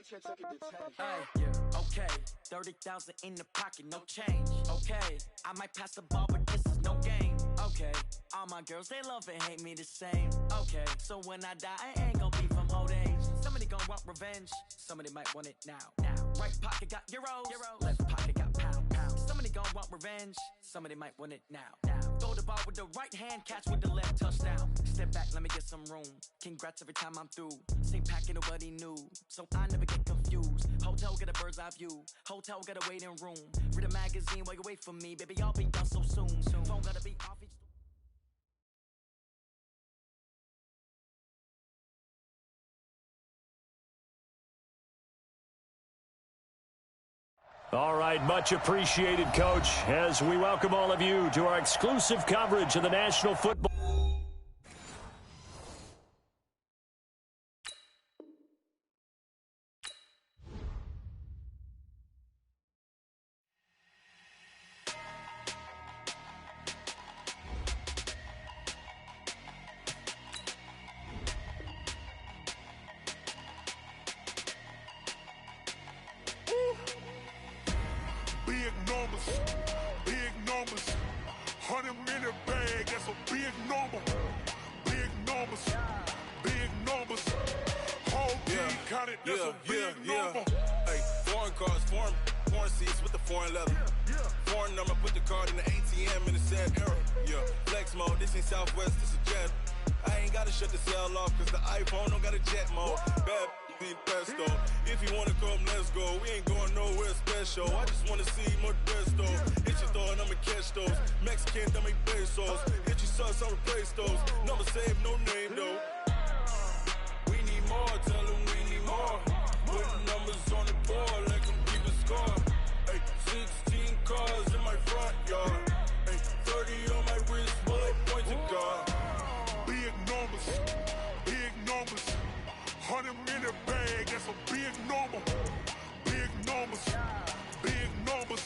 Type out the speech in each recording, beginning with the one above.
Hey, yeah, okay. 30,000 in the pocket, no change. Okay, I might pass the ball, but this is no game. Okay, all my girls, they love and hate me the same. Okay, so when I die, I ain't gon' be from old age. Somebody gon' want revenge, somebody might want it now. Right pocket got euros, left pocket got pounds. Somebody gon' want revenge, somebody might want it now. Throw the ball with the right hand, catch with the left, touchdown. Step back, let me get some room. Congrats every time I'm through. Same packet, nobody knew, so I never get confused. Hotel get a bird's eye view, hotel got a waiting room. Read a magazine while you wait for me, baby, I'll be done so soon. Phone gotta be off each. All right, much appreciated, Coach, as we welcome all of you to our exclusive coverage of the National Football. Big numbers, 100-minute bag, that's a big number. Big numbers, whole team counted, that's a big number. Hey, foreign cars, foreign seats with the foreign leather. Foreign number, put the card in the ATM in the sad era. Yeah, flex mode, this ain't Southwest, this a jet. I ain't gotta shut the cell off, cause the iPhone don't got a jet mode. Bad need pesto. If you wanna come, let's go. We ain't going nowhere special. I just wanna see more Modesto. Hit your throw and I'ma catch those. Mexican, that make pesos. Hit your sauce, I'll replace those. Number save, no name though. We need more, tell them we need more. Putting numbers on the board, let them keep a score. Hey, 16 cars in my front yard. Hey, 30 on my wrist, bullet point to God. Big numbers, 100-minute bag, that's a big number. Big numbers,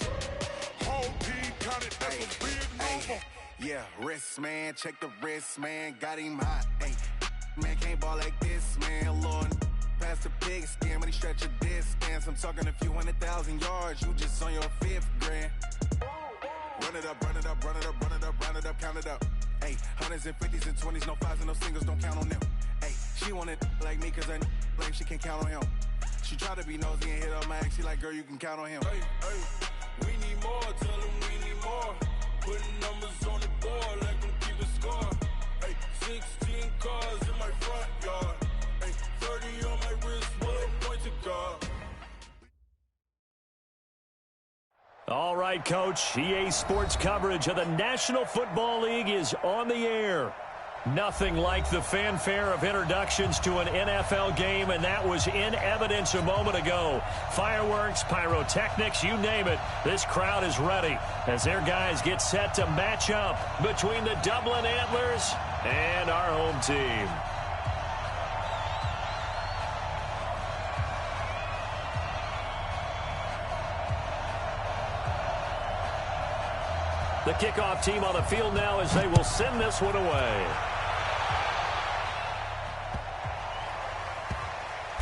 whole team counted, that's a big number. Yeah, wrist, man, check the wrist, man, got him hot, ayy. Man, can't ball like this, man, Lord. Past the pig skin, when he stretch a distance. I'm talking a few 100,000 yards, you just on your 5th grand. Run it up, count it up. Ayy, hundreds and 50s and 20s, no 5s and no singles, don't count on them. Ayy, she want it like me, cause I blame she can't count on him. She try to be nosy and hit up my ex, she like, girl, you can count on him. Hey, we need more, tell them we need more. Putting numbers on the board, let them keep a score. Hey, 16 cars in my front yard. Hey, 30 on my wrist, bullet point to God. All right, Coach, EA Sports coverage of the National Football League is on the air. Nothing like the fanfare of introductions to an NFL game, and that was in evidence a moment ago. Fireworks, pyrotechnics, you name it. This crowd is ready as their guys get set to match up between the Dublin Antlers and our home team. The kickoff team on the field now as they will send this one away.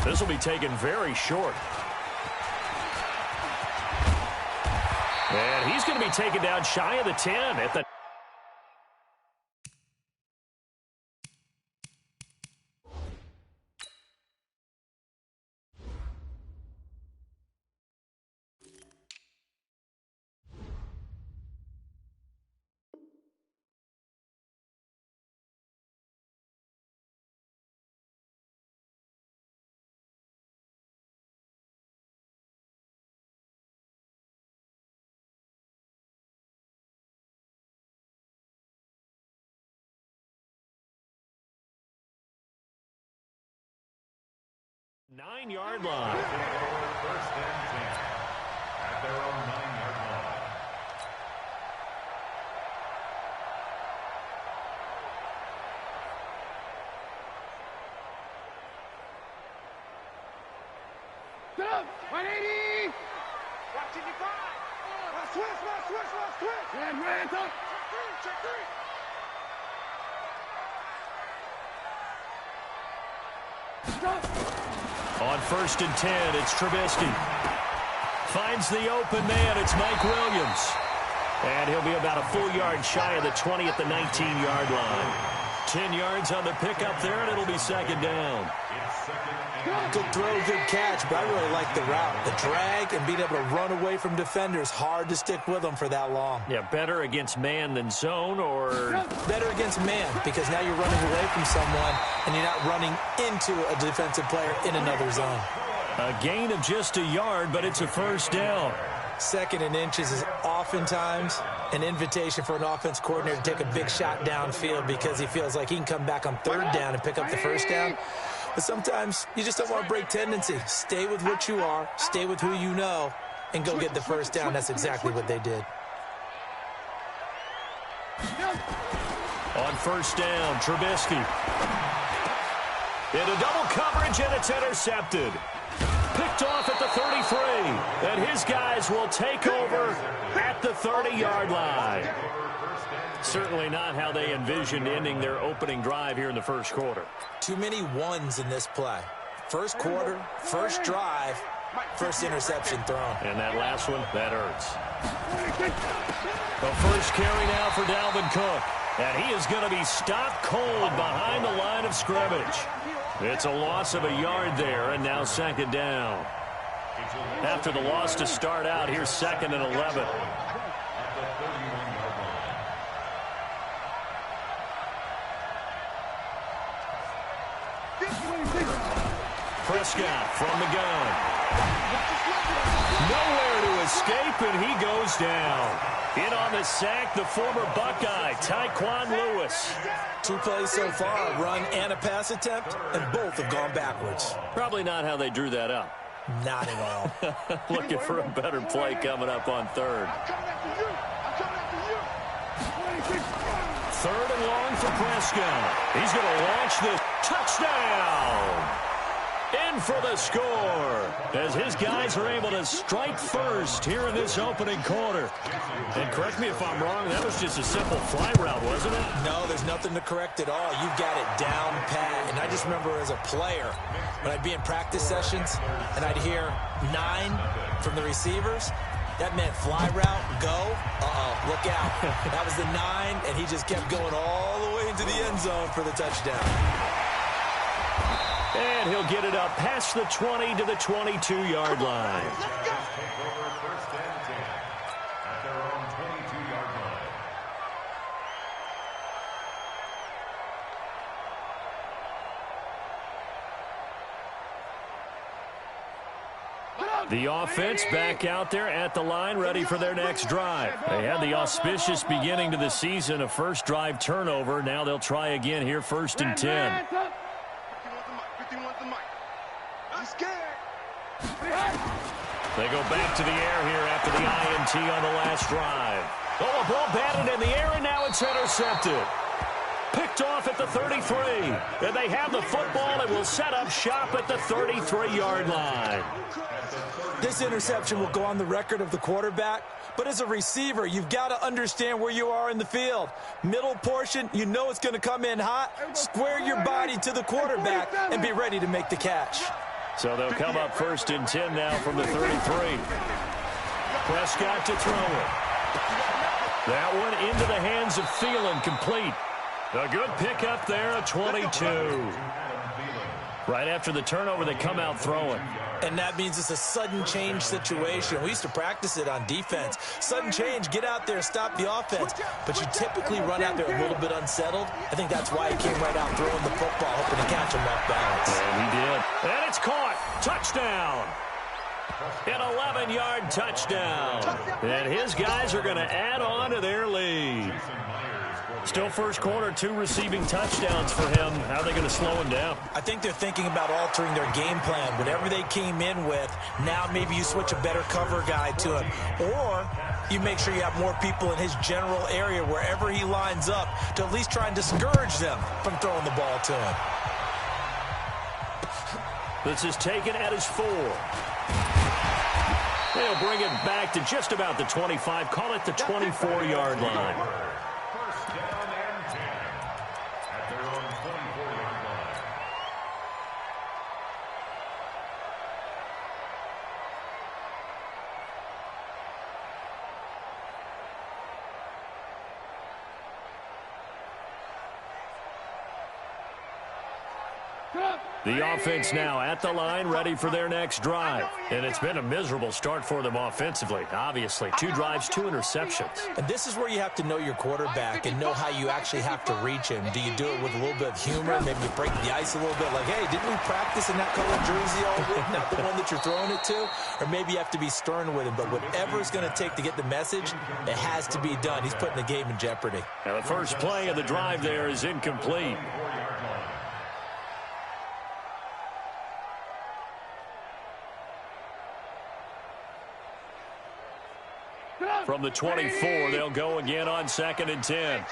This will be taken very short. And he's going to be taken down shy of the 10 at the... Nine-yard line. First and 10 at their own 9-yard line. Stop! 180! Watching you five! Switch! And ran up! Check three! Stop! On 1st and 10, it's Trubisky. Finds the open man. It's Mike Williams. And he'll be about a full yard shy of the 20 at the 19-yard line. 10 yards on the pickup there, and it'll be 2nd down. Good throw, good catch, but I really like the route. The drag and being able to run away from defenders, hard to stick with them for that long. Yeah, better against man than zone, or? Better against man, because now you're running away from someone, and you're not running into a defensive player in another zone. A gain of just a yard, but it's a 1st down. 2nd and inches is oftentimes an invitation for an offense coordinator to take a big shot downfield because he feels like he can come back on 3rd down and pick up the 1st down. But sometimes you just don't want to break tendency. Stay with what you are, stay with who you know, and go get the 1st down. That's exactly what they did. On 1st down, Trubisky. Into double coverage, and it's intercepted. Picked off at the 33, and his guys will take over at the 30-yard line. Certainly not how they envisioned ending their opening drive here in the 1st quarter. Too many ones in this play. 1st quarter, 1st drive, 1st interception thrown. And that last one, that hurts. The 1st carry now for Dalvin Cook. And he is going to be stopped cold behind the line of scrimmage. It's a loss of a yard there, and now 2nd down. After the loss to start out, here's 2nd and 11. Prescott from the gun. Nowhere to escape, and he goes down. In on the sack, the former Buckeye, Tyquan Lewis. 2 plays so far, a run and a pass attempt, and both have gone backwards. Probably not how they drew that up. Not at all. Looking for a better play coming up on 3rd. 3rd and long for Prescott. He's going to launch this. Touchdown! In for the score, as his guys are able to strike first here in this opening quarter. And correct me if I'm wrong, that was just a simple fly route, wasn't it? No, there's nothing to correct at all. You've got it down pat. And I just remember as a player, when I'd be in practice sessions, and I'd hear 9 from the receivers, that meant fly route, go, look out. That was the 9, and he just kept going all the way into the end zone for the touchdown. And he'll get it up past the 20 to the 22-yard line. The offense back out there at the line, ready for their next drive. They had the auspicious beginning to the season, a 1st drive turnover. Now they'll try again here, 1st and 10. They go back to the air here after the INT on the last drive. Oh, a ball batted in the air, and now it's intercepted. Picked off at the 33. And they have the football and will set up shop at the 33-yard line. This interception will go on the record of the quarterback, but as a receiver, you've got to understand where you are in the field. Middle portion, you know it's going to come in hot. Square your body to the quarterback and be ready to make the catch. So they'll come up 1st and 10 now from the 33. Prescott to throw it. That one into the hands of Thielen, complete. A good pickup there, a 22. Right after the turnover, they come out throwing. And that means it's a sudden change situation. We used to practice it on defense. Sudden change, get out there, stop the offense. But you typically run out there a little bit unsettled. I think that's why he came right out throwing the football, hoping to catch him off balance. And he did. And it's caught. Touchdown. An 11-yard touchdown. And his guys are going to add on to their lead. Still 1st quarter, 2 receiving touchdowns for him. How are they going to slow him down? I think they're thinking about altering their game plan. Whatever they came in with, now maybe you switch a better cover guy to him. Or you make sure you have more people in his general area wherever he lines up to at least try and discourage them from throwing the ball to him. This is taken at his 4. They'll bring it back to just about the 25. Call it the 24-yard line. The offense now at the line, ready for their next drive. And it's been a miserable start for them offensively, obviously. 2 drives, 2 interceptions. And this is where you have to know your quarterback and know how you actually have to reach him. Do you do it with a little bit of humor? Maybe you break the ice a little bit, like, hey, didn't we practice in that colored jersey all week, not the one that you're throwing it to? Or maybe you have to be stern with him. But whatever it's going to take to get the message, it has to be done. He's putting the game in jeopardy. Now the first play of the drive there is incomplete. From the 24, they'll go again on 2nd and 10.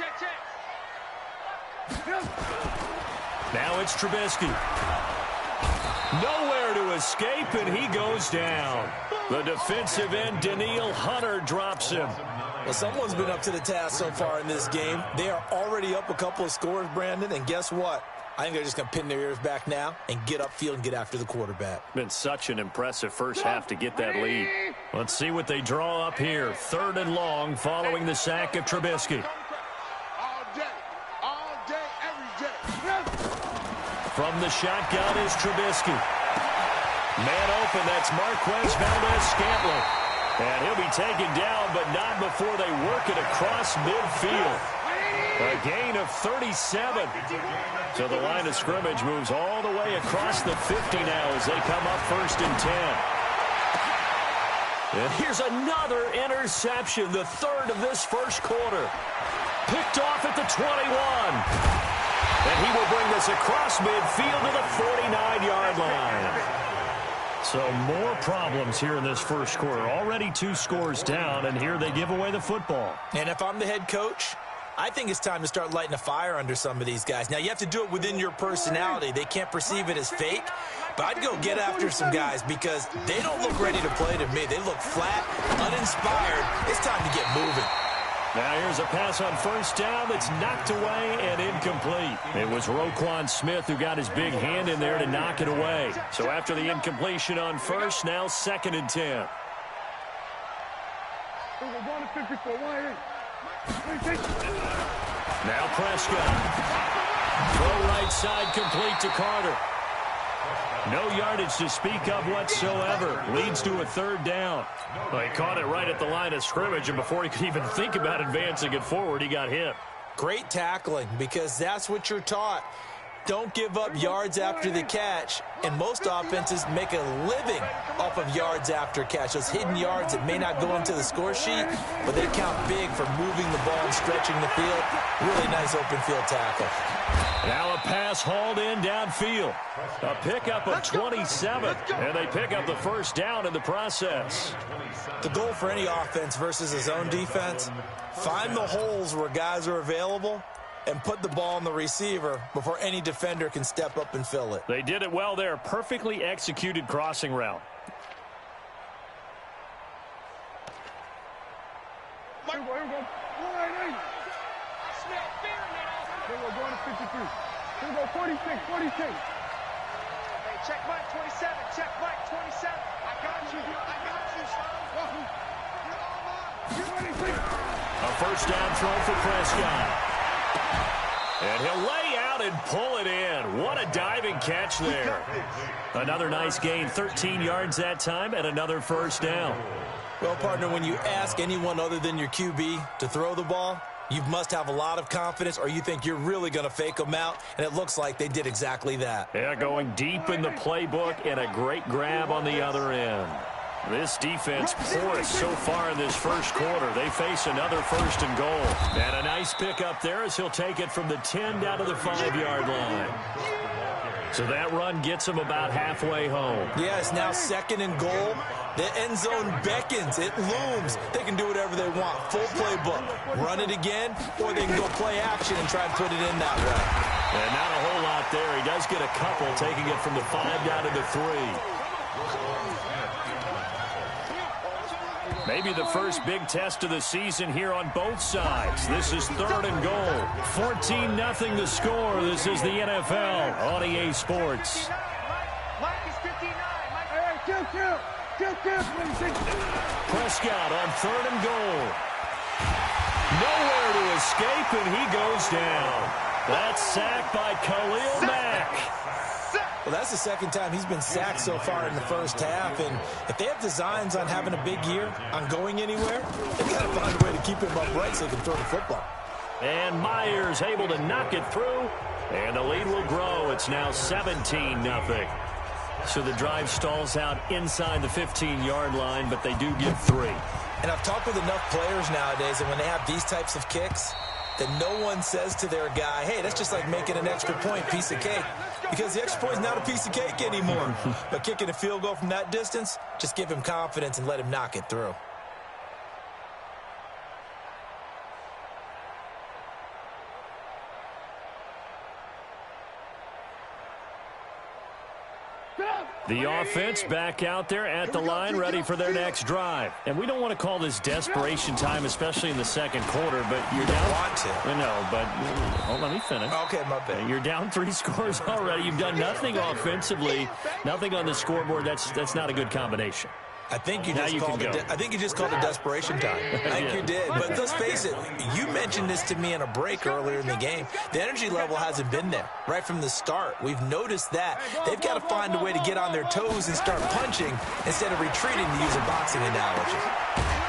Now it's Trubisky. Nowhere to escape, and he goes down. The defensive end, Daniil Hunter, drops him. Well, someone's been up to the task so far in this game. They are already up a couple of scores, Brandon, and guess what? I think they're just going to pin their ears back now and get upfield and get after the quarterback. Been such an impressive first half to get that lead. Let's see what they draw up here. 3rd and long following the sack of Trubisky. All day, every day. From the shotgun is Trubisky. Man open, that's Marquez Valdez-Scantling. And he'll be taken down, but not before they work it across midfield. A gain of 37. So the line of scrimmage moves all the way across the 50 now as they come up 1st and 10. And here's another interception, the 3rd of this first quarter. Picked off at the 21. And he will bring this across midfield to the 49-yard line. So more problems here in this first quarter. Already 2 scores down, and here they give away the football. And if I'm the head coach, I think it's time to start lighting a fire under some of these guys. Now, you have to do it within your personality. They can't perceive it as fake. But I'd go get after some guys because they don't look ready to play to me. They look flat, uninspired. It's time to get moving. Now here's a pass on 1st down that's knocked away and incomplete. It was Roquan Smith who got his big hand in there to knock it away. So after the incompletion on 1st, now 2nd and 10. Now Prescott. Throw right side complete to Carter. No yardage to speak of whatsoever. Leads to a 3rd down. Well, he caught it right at the line of scrimmage, and before he could even think about advancing it forward, he got hit. Great tackling, because that's what you're taught. Don't give up yards after the catch, and most offenses make a living off of yards after catch. Those hidden yards that may not go into the score sheet, but they count big for moving the ball and stretching the field. Really nice open field tackle. Now a pass hauled in downfield. A pickup of 27, and they pick up the 1st down in the process. The goal for any offense versus a zone defense, find the holes where guys are available and put the ball on the receiver before any defender can step up and fill it. They did it well there. Perfectly executed crossing route. Here we go. Going to 53. Here we go, 46, 46. Hey, check Mike, 27. Check Mike, 27. I got you. I got you, son. Get ready, please. A 1st down throw for Prescott. And he'll lay out and pull it in. What a diving catch there. Another nice gain, 13 yards that time, and another 1st down. Well, partner, when you ask anyone other than your QB to throw the ball, you must have a lot of confidence, or you think you're really going to fake them out, and it looks like they did exactly that. Yeah, going deep in the playbook, and a great grab on the other end. This defense porous so far in this first quarter. They face another 1st and goal. And a nice pickup there as he'll take it from the 10 down to the 5-yard line. So that run gets him about halfway home. Yeah, it's now 2nd and goal. The end zone beckons. It looms. They can do whatever they want. Full playbook. Run it again, or they can go play action and try and put it in that way. And not a whole lot there. He does get a couple, taking it from the 5 down to the 3. Maybe the first big test of the season here on both sides. This is 3rd and goal. 14-0 the score. This is the NFL on EA Sports. Mike is 59. Mike, kill. Prescott on 3rd and goal. Nowhere to escape, and he goes down. That's sacked by Khalil Mack. Well, that's the second time he's been sacked so far in the first half, and if they have designs on having a big year, on going anywhere, they've got to find a way to keep him upright so they can throw the football. And Myers able to knock it through, and the lead will grow. It's now 17-0. So the drive stalls out inside the 15-yard line, but they do get 3. And I've talked with enough players nowadays, and when they have these types of kicks, that no one says to their guy, hey, that's just like making an extra point, piece of cake. Because the extra point is not a piece of cake anymore. But kicking a field goal from that distance, just give him confidence and let him knock it through. The offense back out there at the line, ready for their next drive. And we don't want to call this desperation time, especially in the second quarter, but you're down. Want to. I know, but let me finish. Okay, my bad. You're down 3 scores already. You've done nothing offensively, nothing on the scoreboard. That's not a good combination. I think you just called it desperation time. I think you did. But let's face it, you mentioned this to me in a break earlier in the game. The energy level hasn't been there right from the start. We've noticed that. They've got to find a way to get on their toes and start punching instead of retreating, to use a boxing analogy.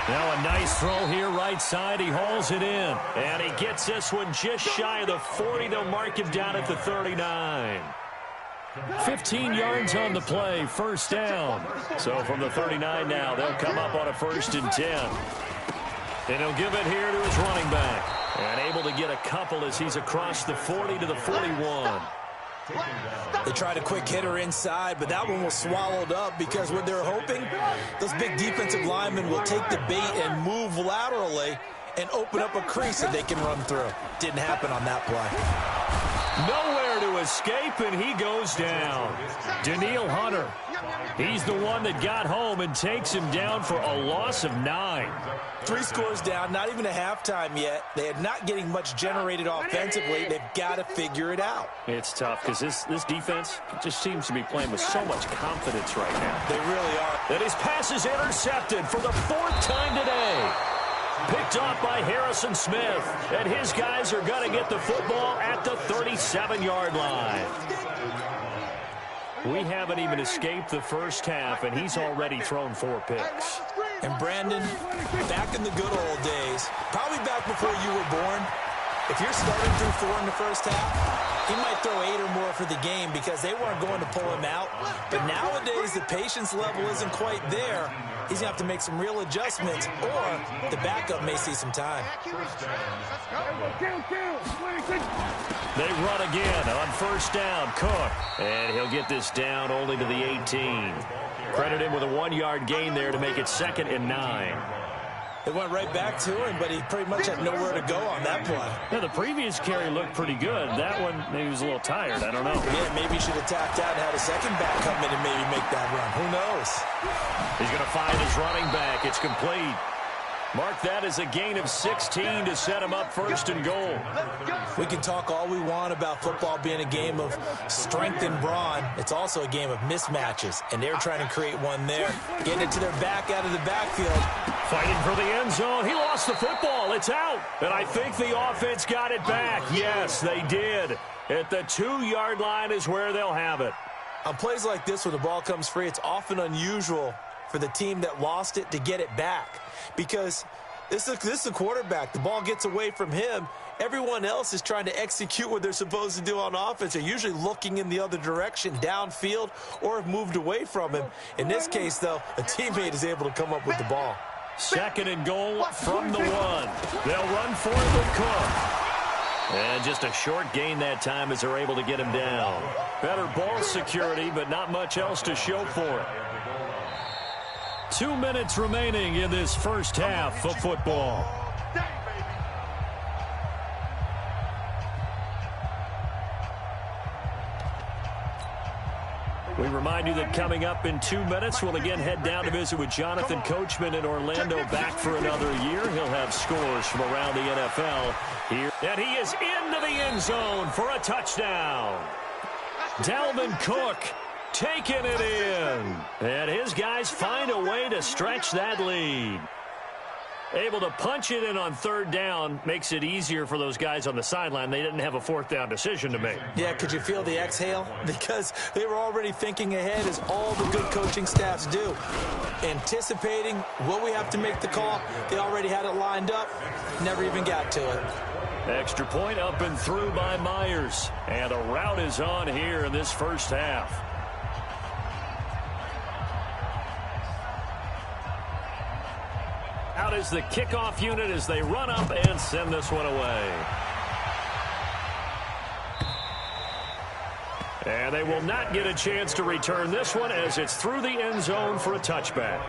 Now a nice throw here right side. He hauls it in. And he gets this one just shy of the 40. They'll mark him down at the 39. 15 yards on the play, first down. So from the 39 now, they'll come up on a 1st and 10. And he'll give it here to his running back. And able to get a couple as he's across the 40 to the 41. They tried a quick hitter inside, but that one was swallowed up because what they're hoping, those big defensive linemen will take the bait and move laterally and open up a crease that they can run through. Didn't happen on that play. Nowhere to escape, and he goes down. Daniil Hunter. He's the one that got home and takes him down for a loss of 9. 3 scores down, not even a halftime yet. They are not getting much generated offensively. They've got to figure it out. It's tough because this defense just seems to be playing with so much confidence right now. They really are. And his pass is intercepted for the 4th time today. Picked off by Harrison Smith, and his guys are going to get the football at the 37-yard line. We haven't even escaped the first half, and he's already thrown 4 picks. And Brandon, back in the good old days, probably back before you were born, if you're starting through 4 in the first half, he might throw 8 or more for the game because they weren't going to pull him out. But nowadays, the patience level isn't quite there. He's going to have to make some real adjustments, or the backup may see some time. They run again on 1st down. Cook. And he'll get this down only to the 18. Credit him with a 1-yard gain there to make it 2nd and 9. They went right back to him, but he pretty much had nowhere to go on that play. Yeah, the previous carry looked pretty good. That one, maybe he was a little tired. I don't know. Yeah, maybe he should have tapped out and had a second back come in and maybe make that run. Who knows? He's going to find his running back. It's complete. Mark that as a gain of 16 to set him up 1st and goal. We can talk all we want about football being a game of strength and brawn. It's also a game of mismatches, and they're trying to create one there. Getting it to their back out of the backfield. Fighting for the end zone. He lost the football. It's out. And I think the offense got it back. Yes, they did. At the 2-yard line is where they'll have it. On plays like this where the ball comes free, it's often unusual for the team that lost it to get it back. Because this is a quarterback. The ball gets away from him. Everyone else is trying to execute what they're supposed to do on offense. They're usually looking in the other direction, downfield, or have moved away from him. In this case, though, a teammate is able to come up with the ball. 2nd and goal from the 1. They'll run for it with Cook. And just a short gain that time as they're able to get him down. Better ball security, but not much else to show for it. 2 minutes remaining in this first half of football. We remind you that coming up in 2 minutes, we'll again head down to visit with Jonathan Coachman in Orlando, back for another year. He'll have scores from around the NFL here. And he is into the end zone for a touchdown. Dalvin Cook taking it in. And his guys find a way to stretch that lead. Able to punch it in on third down makes it easier for those guys on the sideline. They didn't have a fourth down decision to make. Yeah, could you feel the exhale? Because they were already thinking ahead, as all the good coaching staffs do. Anticipating, will we have to make the call? They already had it lined up. Never even got to it. Extra point up and through by Myers. And a rout is on here in this first half. Out is the kickoff unit as they run up and send this one away. And they will not get a chance to return this one as it's through the end zone for a touchback.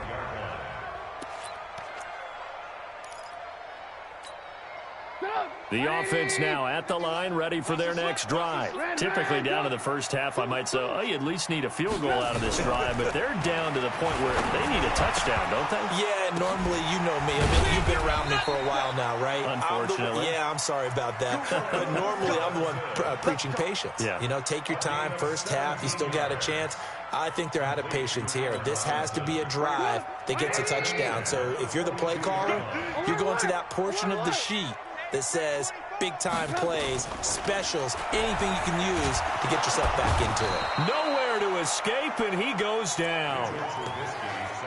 The offense now at the line, ready for their next drive. Typically down to the first half, I might say, oh, you at least need a field goal out of this drive, but they're down to the point where they need a touchdown, don't they? Yeah, normally, you know me. I mean, you've been around me for a while now, right? Unfortunately. I'm sorry about that. But normally, I'm the one preaching patience. Yeah. You know, take your time, first half, you still got a chance. I think they're out of patience here. This has to be a drive that gets a touchdown. So if you're the play caller, you're going to that portion of the sheet that says big-time plays, specials, anything you can use to get yourself back into it. Nowhere to escape, and he goes down.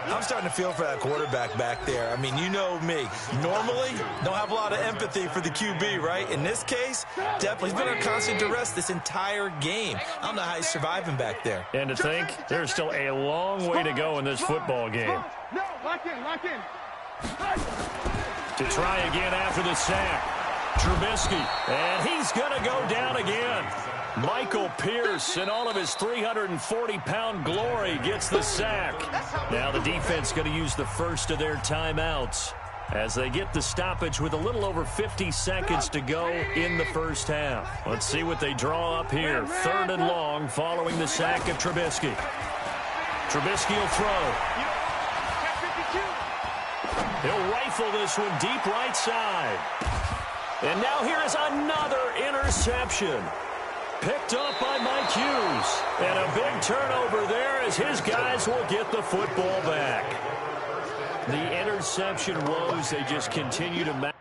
I'm starting to feel for that quarterback back there. I mean, you know me. Normally, don't have a lot of empathy for the QB, right? In this case, definitely. He's been under constant duress this entire game. I don't know how he's surviving back there. And to think, there's still a long way to go in this football game. No, lock in. To try again after the sack. Trubisky, and he's going to go down again. Michael Pierce, in all of his 340-pound glory, gets the sack. Now the defense going to use the first of their timeouts as they get the stoppage with a little over 50 seconds to go in the first half. Let's see what they draw up here. 3rd and long following the sack of Trubisky. Trubisky will throw. He'll rifle this one deep right side. And now here is another interception. Picked up by Mike Hughes. And a big turnover there as his guys will get the football back. The interception woes, they just continue to match.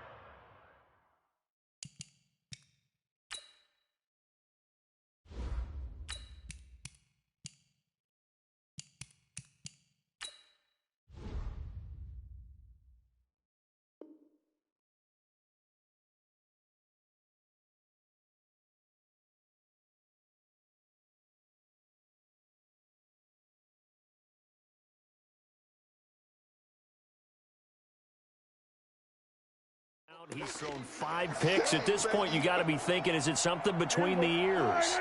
He's thrown 5 picks. At this point, you got to be thinking, is it something between the ears?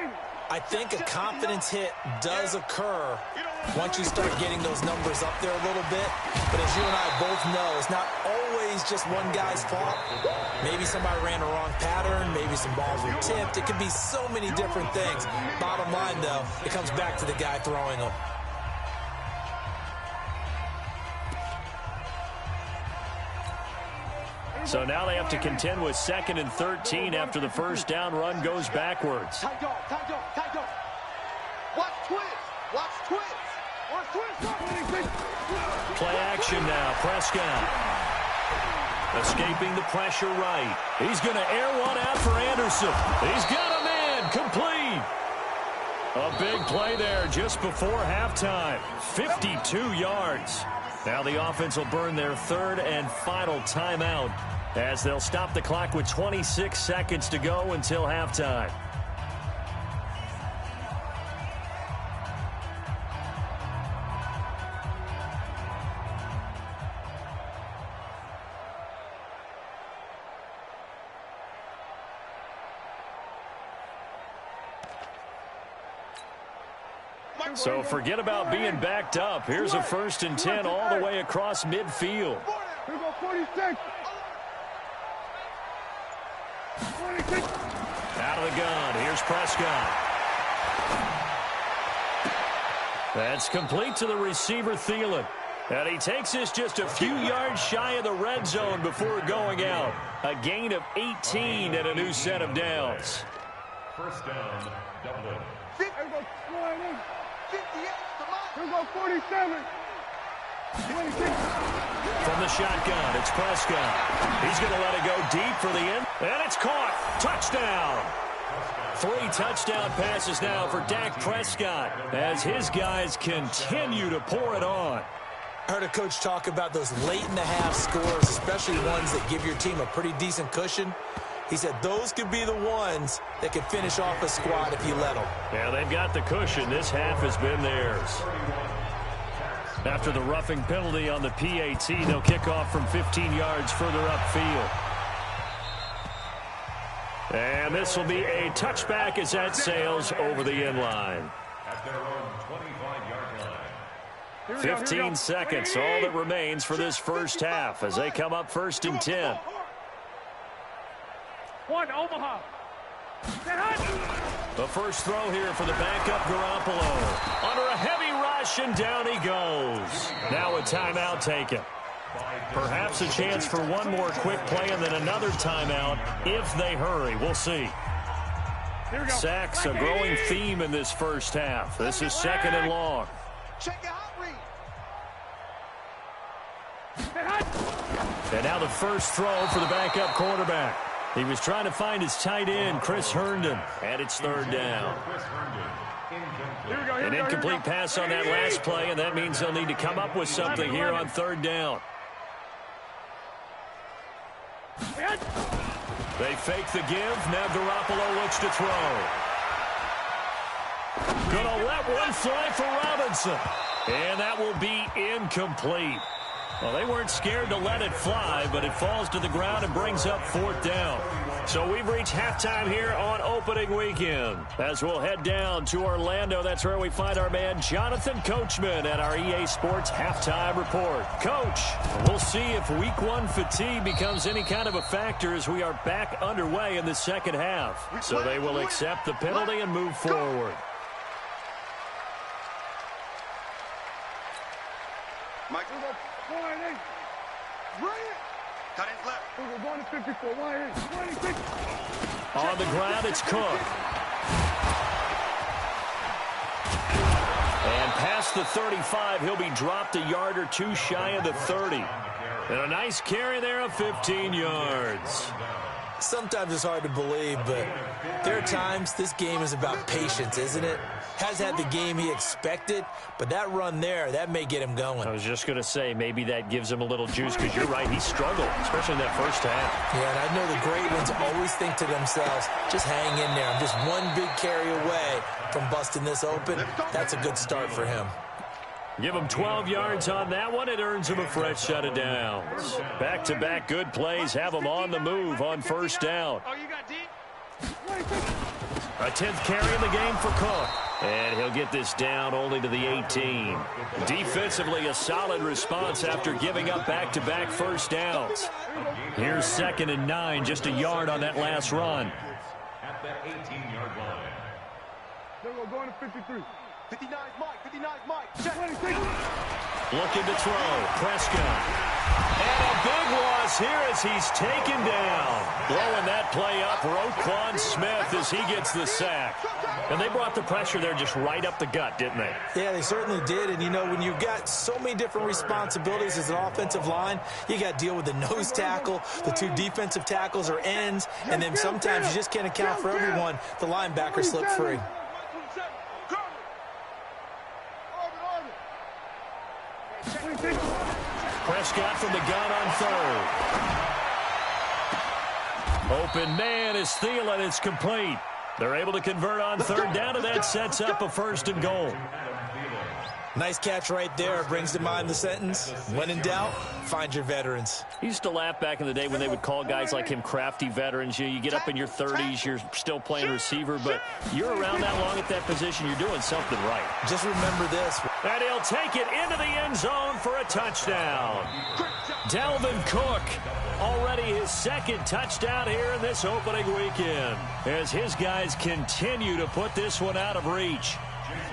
I think a confidence hit does occur once you start getting those numbers up there a little bit. But as you and I both know, it's not always just one guy's fault. Maybe somebody ran a wrong pattern. Maybe some balls were tipped. It could be so many different things. Bottom line, though, it comes back to the guy throwing them. So now they have to contend with 2nd and 13 after the first down run goes backwards. Tight dog. Watch twist. Play action now. Prescott. Escaping the pressure right. He's going to air one out for Anderson. He's got a man. Complete. A big play there just before halftime. 52 yards. Now the offense will burn their 3rd and final timeout as they'll stop the clock with 26 seconds to go until halftime. So forget about being backed up. Here's a 1st and 10 all the way across midfield. Here we go, 46. Out of the gun. Here's Prescott. That's complete to the receiver, Thielen. And he takes this just a few yards shy of the red zone before going out. A gain of 18 and a new set of downs. First down, Dublin. Here we go, 58. Here we go, 47. From the shotgun, it's Prescott. He's going to let it go deep for the end, and it's caught. Touchdown. 3 touchdown passes now for Dak Prescott as his guys continue to pour it on. I heard a coach talk about those late-in-the-half scores, especially ones that give your team a pretty decent cushion. He said those could be the ones that could finish off a squad if you let them. Yeah, they've got the cushion. This half has been theirs. After the roughing penalty on the PAT, they'll kick off from 15 yards further upfield. And this will be a touchback as that sails over the end line. At their own 25-yard line. 15 seconds, all that remains for this first half as they come up 1st and 10. One, Omaha. The first throw here for the backup Garoppolo. Under a heavy rush, and down he goes. Now a timeout taken. Perhaps a chance for one more quick play and then another timeout if they hurry. We'll see. Sacks, a growing theme in this first half. This is 2nd and long. Check it out, read. And now the first throw for the backup quarterback. He was trying to find his tight end, Chris Herndon, and it's 3rd down. An incomplete pass on that last play, and that means they'll need to come up with something here on 3rd down. They fake the give. Now Garoppolo looks to throw. Gonna let one fly for Robinson. And that will be incomplete. Well, they weren't scared to let it fly, but it falls to the ground and brings up 4th down. So we've reached halftime here on opening weekend. As we'll head down to Orlando, that's where we find our man Jonathan Coachman at our EA Sports Halftime Report. Coach, we'll see if Week 1 fatigue becomes any kind of a factor as we are back underway in the second half. So they will accept the penalty and move forward. We're going to 54. On the ground, it's Cook. And past the 35, he'll be dropped a yard or two shy of the 30. And a nice carry there of 15 yards. Sometimes it's hard to believe, but there are times this game is about patience, isn't it? Has had the game he expected, but that run there, that may get him going. I was just going to say, maybe that gives him a little juice, because you're right, he struggled, especially in that first half. Yeah, and I know the great ones always think to themselves, just hang in there. I'm just one big carry away from busting this open. That's a good start for him. Give him 12 yards on that one. It earns him a fresh set of downs. Back-to-back good plays have him on the move on 1st down. A 10th carry in the game for Cook. And he'll get this down only to the 18. Defensively, a solid response after giving up back-to-back first downs. Here's 2nd and 9, just a yard on that last run. At the 18-yard line. Then we're going to 53. 59's Mike. 59's Mike. Check. Looking to throw. Prescott. And a big loss here as he's taken down. Blowing that play up, Roquan Smith as he gets the sack. And they brought the pressure there just right up the gut, didn't they? Yeah, they certainly did. And, you know, when you've got so many different responsibilities as an offensive line, you got to deal with the nose tackle, the 2 defensive tackles or ends, and then sometimes you just can't account for everyone. The linebacker slipped free. Prescott from the gun on 3rd. Open man is Thielen. It's complete. They're able to convert on 3rd down, and that sets up a 1st and goal. Nice catch right there. Brings to mind the sentence, when in doubt, find your veterans. I used to laugh back in the day when they would call guys like him crafty veterans. You get up in your 30s, you're still playing receiver, but you're around that long at that position, you're doing something right. Just remember this. And he'll take it into the end zone for a touchdown. Dalvin Cook, already his 2nd touchdown here in this opening weekend, as his guys continue to put this one out of reach.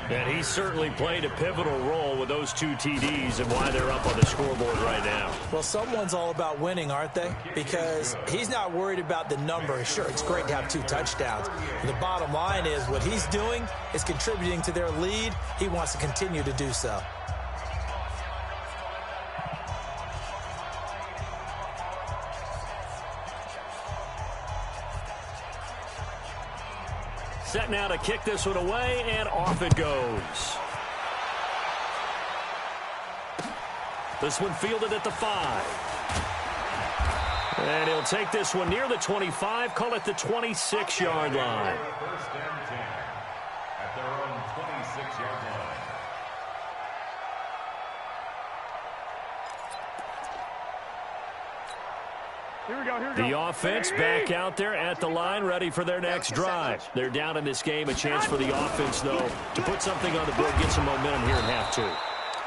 And he certainly played a pivotal role with those 2 TDs and why they're up on the scoreboard right now. Well, someone's all about winning, aren't they? Because he's not worried about the number. Sure, it's great to have 2 touchdowns. But the bottom line is what he's doing is contributing to their lead. He wants to continue to do so. set now to kick this one away, and off it goes. This one fielded at the 5. And he'll take this one near the 25, call it the 26-yard line. First and 10 at their own 26-yard line. Here we go, here we go. The offense back out there at the line, ready for their next drive. They're down in this game. A chance for the offense, though, to put something on the board, get some momentum here in half 2.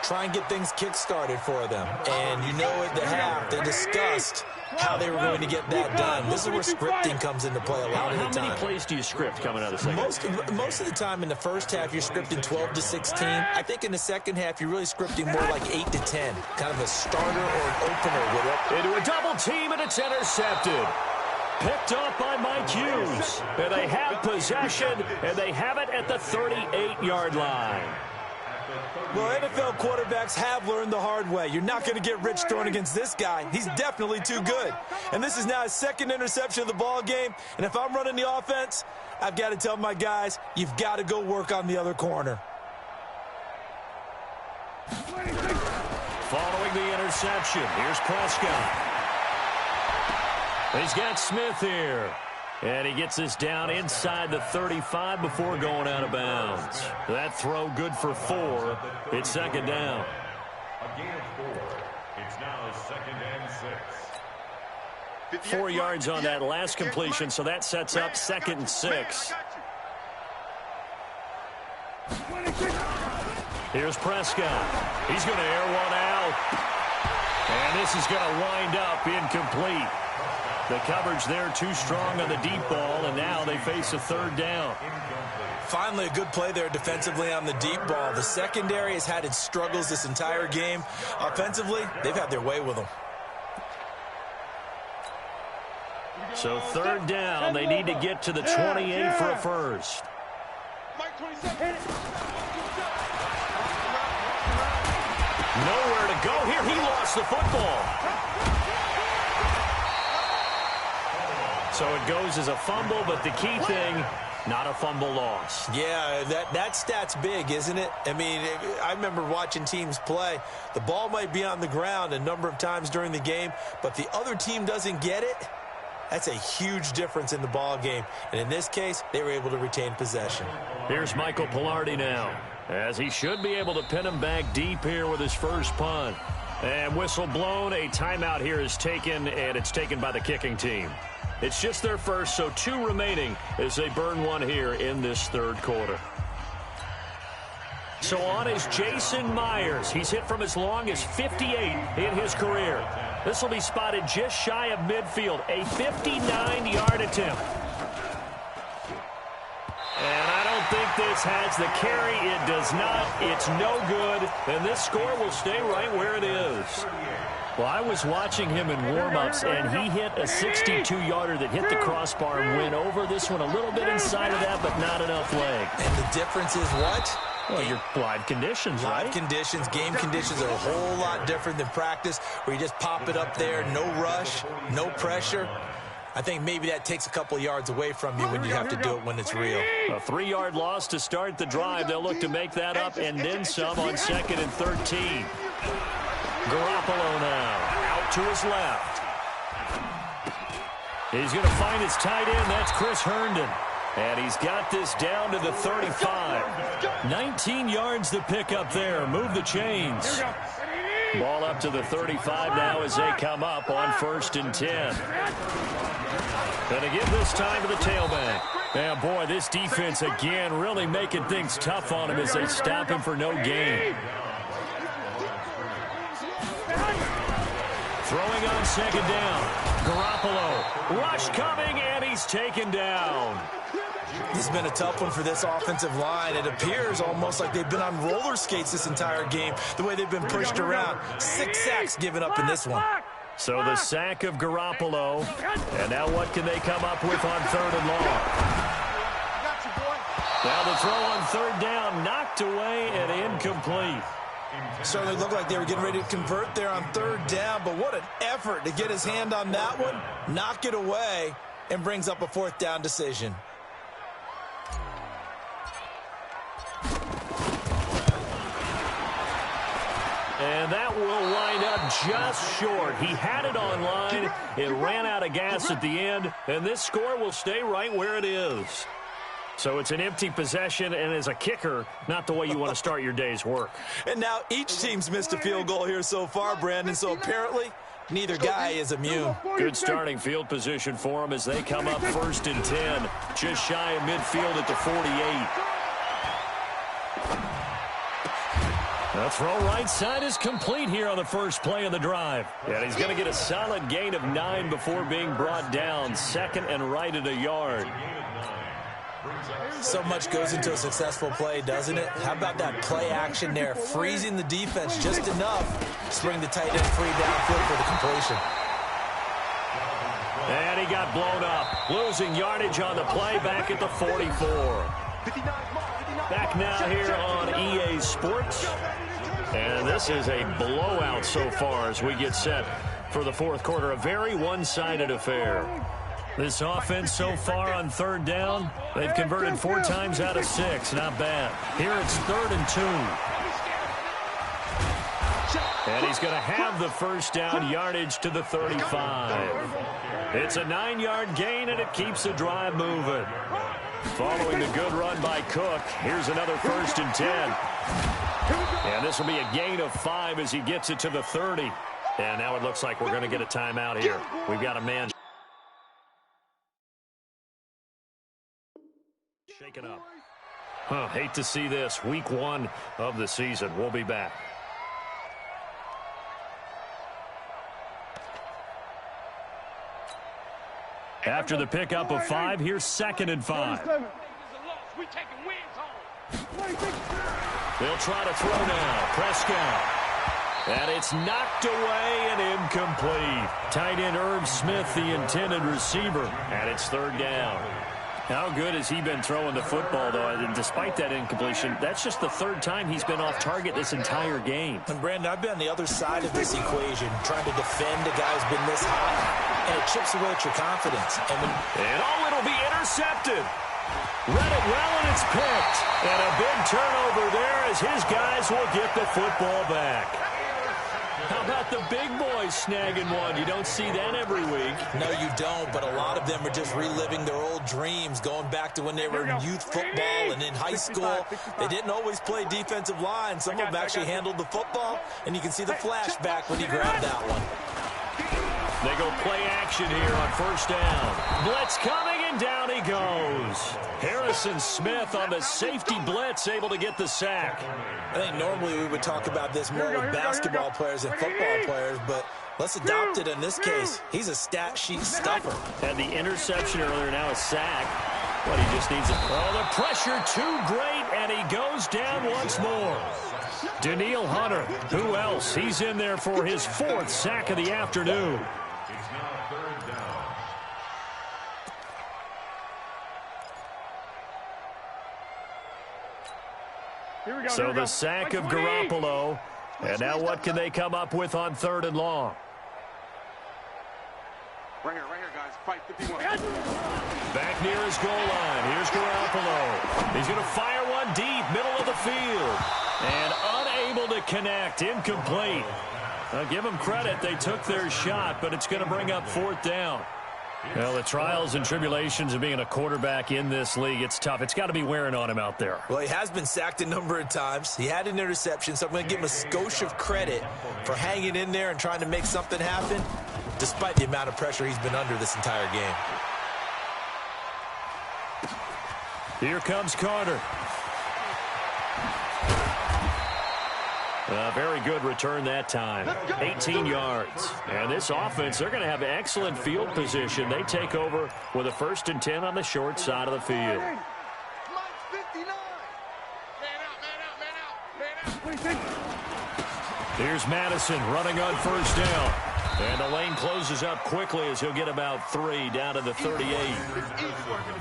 Try and get things kick-started for them. And you know at the half, they discussed how they were going to get that done. This is where scripting comes into play a lot of the time. How many plays do you script coming out of the second? Most of the time in the first half, you're scripting 12 to 16. I think in the second half, you're really scripting more like 8 to 10. Kind of a starter or an opener with it. Into a double team, and it's intercepted. Picked up by Mike Hughes. And they have possession, and they have it at the 38-yard line. Well, NFL quarterbacks have learned the hard way. You're not going to get rich throwing against this guy. He's definitely too good. And this is now his second interception of the ball game. And if I'm running the offense, I've got to tell my guys, you've got to go work on the other corner. Following the interception, here's Prescott. He's got Smith here. And he gets this down inside the 35 before going out of bounds. That throw good for 4. It's second down. A gain of 4. It's now second and 6. 4 yards on that last completion, so that sets up second and 6. Here's Prescott. He's going to air one out. And this is going to wind up incomplete. The coverage there too strong on the deep ball, and now they face a third down. Finally, a good play there defensively on the deep ball. The secondary has had its struggles this entire game. Offensively, they've had their way with them. So third down, they need to get to the 28 for a first. Nowhere to go here. He lost the football. So it goes as a fumble, but the key thing, not a fumble loss. Yeah, that stat's big, isn't it? I mean, I remember watching teams play. The ball might be on the ground a number of times during the game, but the other team doesn't get it. That's a huge difference in the ball game. And in this case, they were able to retain possession. Here's Michael Pilardi now, as he should be able to pin him back deep here with his first punt. And whistle blown, a timeout here is taken, and it's taken by the kicking team. It's just their first, so 2 remaining as they burn one here in this third quarter. So on is Jason Myers. He's hit from as long as 58 in his career. This will be spotted just shy of midfield, a 59-yard attempt. And I don't think this has the carry. It does not. It's no good. And this score will stay right where it is. Well, I was watching him in warm-ups, and he hit a 62-yarder that hit the crossbar and went over. This one a little bit inside of that, but not enough leg. And the difference is what? Well, your live conditions, right? Live conditions, game conditions are a whole lot different than practice, where you just pop it up there, no rush, no pressure. I think maybe that takes a couple yards away from you when you have to do it when it's real. A 3-yard loss to start the drive. They'll look to make that up and then some on 2nd and 13. Garoppolo now out to his left. He's going to find his tight end. That's Chris Herndon. And he's got this down to the 35. 19 yards to pick up there. Move the chains. Ball up to the 35 now as they come up on 1st and 10. And again this time to the tailback. And boy, this defense again really making things tough on him as they stop him for no gain. Throwing on 2nd down. Garoppolo. Rush coming, and he's taken down. This has been a tough one for this offensive line. It appears almost like they've been on roller skates this entire game, the way they've been pushed around. 6 sacks given up in this one. So the sack of Garoppolo. And now what can they come up with on 3rd and long? Now the throw on 3rd down, knocked away and incomplete. Certainly looked like they were getting ready to convert there on 3rd down, but what an effort to get his hand on that one, knock it away, and brings up a 4th down decision. And that will wind up just short. He had it on line. It ran out of gas at the end, and this score will stay right where it is. So it's an empty possession, and as a kicker, not the way you want to start your day's work. And now each team's missed a field goal here so far, Brandon, so apparently neither guy is immune. Good starting field position for them as they come up 1st and 10, just shy of midfield at the 48. The throw right side is complete here on the first play of the drive. And he's going to get a solid gain of 9 before being brought down. 2nd and right at a yard. So much goes into a successful play, doesn't it? How about that play action there, freezing the defense just enough to bring the tight end free downfield for the completion. And he got blown up, losing yardage on the play back at the 44. Back now here on EA Sports. And this is a blowout so far as we get set for the 4th quarter. A very one-sided affair. This offense so far on 3rd down, they've converted 4 times out of 6. Not bad. Here it's 3rd and 2. And he's going to have the first down, yardage to the 35. It's a 9-yard gain, and it keeps the drive moving. Following the good run by Cook, here's another 1st and 10. And this will be a gain of 5 as he gets it to the 30. And now it looks like we're going to get a timeout here. We've got a man shaken up. Hate to see this. Week 1 of the season. We'll be back. After the pickup of 5, here's 2nd and 5. They'll try to throw now. Prescott. And it's knocked away and incomplete. Tight end Irv Smith, the intended receiver. And it's 3rd down. How good has he been throwing the football, though? And despite that incompletion, that's just the 3rd time he's been off target this entire game. And, Brandon, I've been on the other side of this equation, trying to defend a guy who's been this hot, and it chips away at your confidence. It'll be intercepted. Read it well, and it's picked. And a big turnover there as his guys will get the football back. How about the big boys snagging one? You don't see that every week. No, you don't, but a lot of them are just reliving their old dreams, going back to when they were in youth football and in high school. They didn't always play defensive line. Some of them actually handled the football, and you can see the flashback when he grabbed that one. They go play action here on 1st down. Blitz coming, and down he goes. Harrison Smith on the safety blitz, able to get the sack. I think normally we would talk about this more with basketball players and football players, but let's adopt it in this case. He's a stat sheet stuffer. Had the interception earlier, now a sack. But he just needs it. Oh, the pressure too great, and he goes down once more. Daniil Hunter, who else? He's in there for his 4th sack of the afternoon. So the sack of Garoppolo. And now what can they come up with on 3rd and long? Right here, guys. Fight 51. Back near his goal line. Here's Garoppolo. He's going to fire one deep, middle of the field. And unable to connect. Incomplete. I'll give them credit. They took their shot, but it's going to bring up 4th down. Well, the trials and tribulations of being a quarterback in this league, it's tough. It's got to be wearing on him out there. Well, he has been sacked a number of times. He had an interception, so I'm going to give him a skosh of credit for hanging in there and trying to make something happen, despite the amount of pressure he's been under this entire game. Here comes Carter. A very good return that time. 18 yards. And this offense, they're going to have excellent field position. They take over with a 1st and 10 on the short side of the field. Here's Madison running on 1st down. And the lane closes up quickly as he'll get about 3 down to the 38.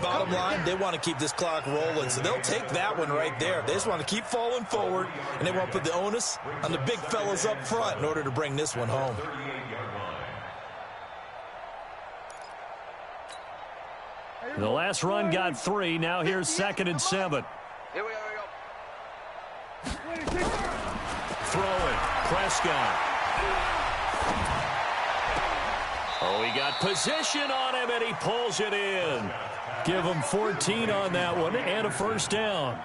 Bottom line, they want to keep this clock rolling, so they'll take that one right there. They just want to keep falling forward, and they want to put the onus on the big fellas up front in order to bring this one home. The last run got 3. Now here's 2nd and 7. Here we go. Throwing. Prescott. Oh, he got position on him, and he pulls it in. Give him 14 on that one and a first down.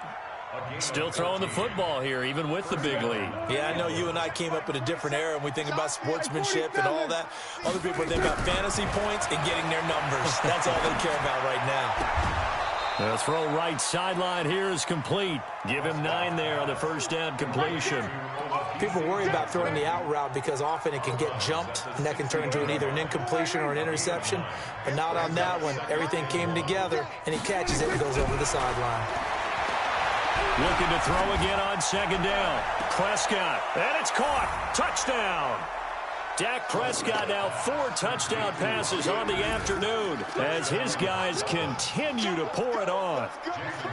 Still throwing the football here, even with the big lead. Yeah, I know you and I came up in a different era, and we think about sportsmanship and all that. Other people think about fantasy points and getting their numbers. That's all they care about right now. The throw right sideline here is complete. Give him 9 there on the first down completion. People worry about throwing the out route because often it can get jumped, and that can turn into either an incompletion or an interception. But not on that one. Everything came together, and he catches it and goes over the sideline. Looking to throw again on second down. Prescott, and it's caught. Touchdown. Dak Prescott now 4 touchdown passes on the afternoon as his guys continue to pour it on.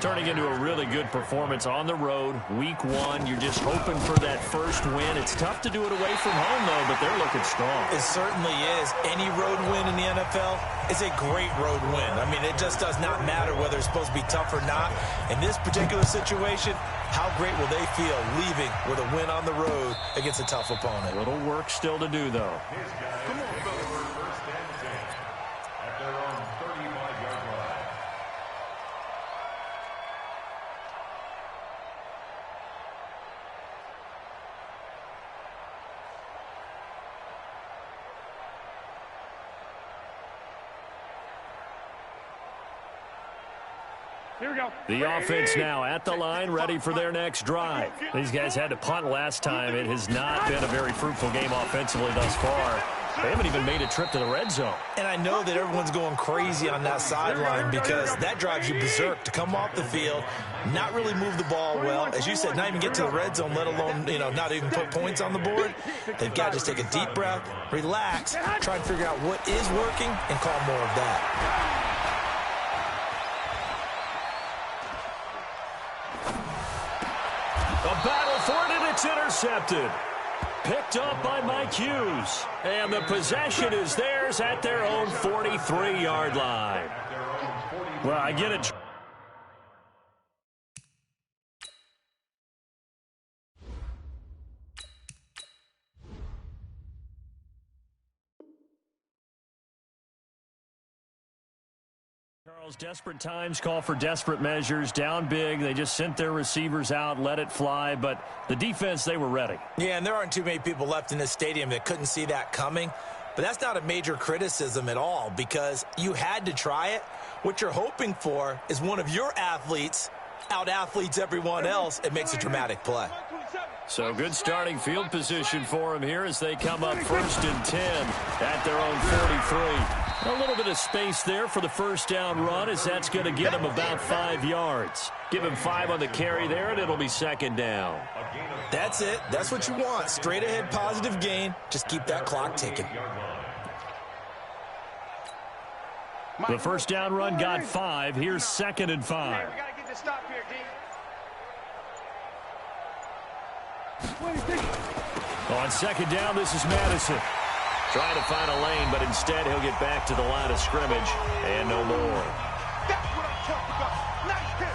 Turning into a really good performance on the road. Week 1, you're just hoping for that first win. It's tough to do it away from home, though, but they're looking strong. It certainly is. Any road win in the NFL is a great road win. I mean, it just does not matter whether it's supposed to be tough or not. In this particular situation, how great will they feel leaving with a win on the road against a tough opponent? A little work still to do, though. Come on, fellas. First and 10 at their own 35-yard line. Here we go. The offense now at the line, ready for their next drive. These guys had to punt last time. It has not been a very fruitful game offensively thus far. They haven't even made a trip to the red zone. And I know that everyone's going crazy on that sideline because that drives you berserk to come off the field, not really move the ball well. As you said, not even get to the red zone, let alone, not even put points on the board. They've got to just take a deep breath, relax, try and figure out what is working, and call more of that. A battle for it, and it's intercepted. Picked up by Mike Hughes. And the possession is theirs at their own 43-yard line. Well, I get it. Charles, desperate times call for desperate measures. Down big, they just sent their receivers out, let it fly, but the defense, they were ready. Yeah, and there aren't too many people left in this stadium that couldn't see that coming, but that's not a major criticism at all because you had to try it. What you're hoping for is one of your athletes out-athletes everyone else and makes a dramatic play. So good starting field position for them here as they come up 1st and 10 at their own 43. A little bit of space there for the first down run as that's going to get him about 5 yards. Give him 5 on the carry there, and it'll be 2nd down. That's it. That's what you want. Straight ahead positive gain. Just keep that clock ticking. The first down run got 5. Here's 2nd and 5. We got to get this stop here, D. On 2nd down, this is Madison. Trying to find a lane, but instead he'll get back to the line of scrimmage and no more. That's what I'm talking about. Nice hit,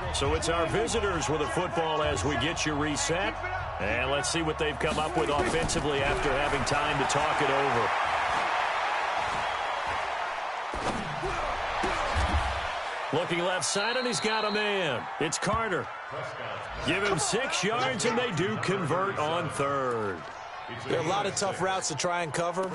boys. So it's our visitors with a football as we get you reset. And let's see what they've come up with offensively after having time to talk it over. Looking left side, and he's got a man. It's Carter. Give him 6 yards, and they do convert on 3rd. There are a lot of tough routes to try and cover.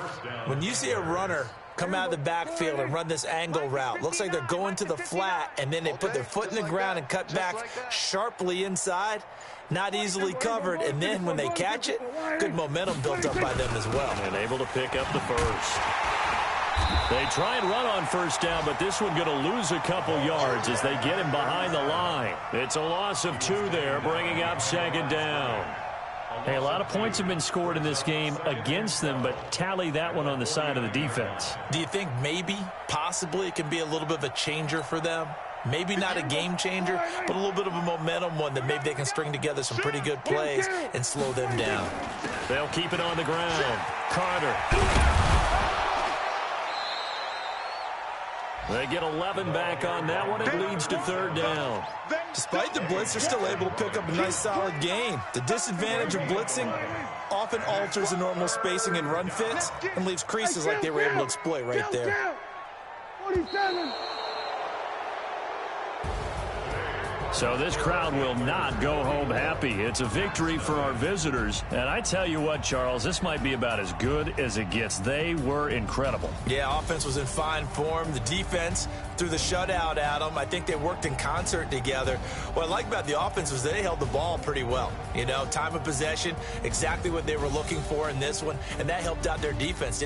When you see a runner come out of the backfield and run this angle route, looks like they're going to the flat, and then they put their foot in the ground and cut back sharply inside. Not easily covered, and then when they catch it, good momentum built up by them as well. And able to pick up the first. They try and run on 1st down, but this one going to lose a couple yards as they get him behind the line. It's a loss of 2 there, bringing up 2nd down. Hey, a lot of points have been scored in this game against them, but tally that one on the side of the defense. Do you think maybe, possibly, it can be a little bit of a changer for them? Maybe not a game changer, but a little bit of a momentum one that maybe they can string together some pretty good plays and slow them down. They'll keep it on the ground. Carter. They get 11 back on that one. It leads to third down. Despite the blitz, they're still able to pick up a nice, solid gain. The disadvantage of blitzing often alters the normal spacing and run fits and leaves creases like they were able to exploit right there. 47. So this crowd will not go home happy. It's a victory for our visitors. And I tell you what, Charles, this might be about as good as it gets. They were incredible. Yeah, offense was in fine form. The defense threw the shutout at them. I think they worked in concert together. What I like about the offense was they held the ball pretty well. You know, time of possession, exactly what they were looking for in this one, and that helped out their defense.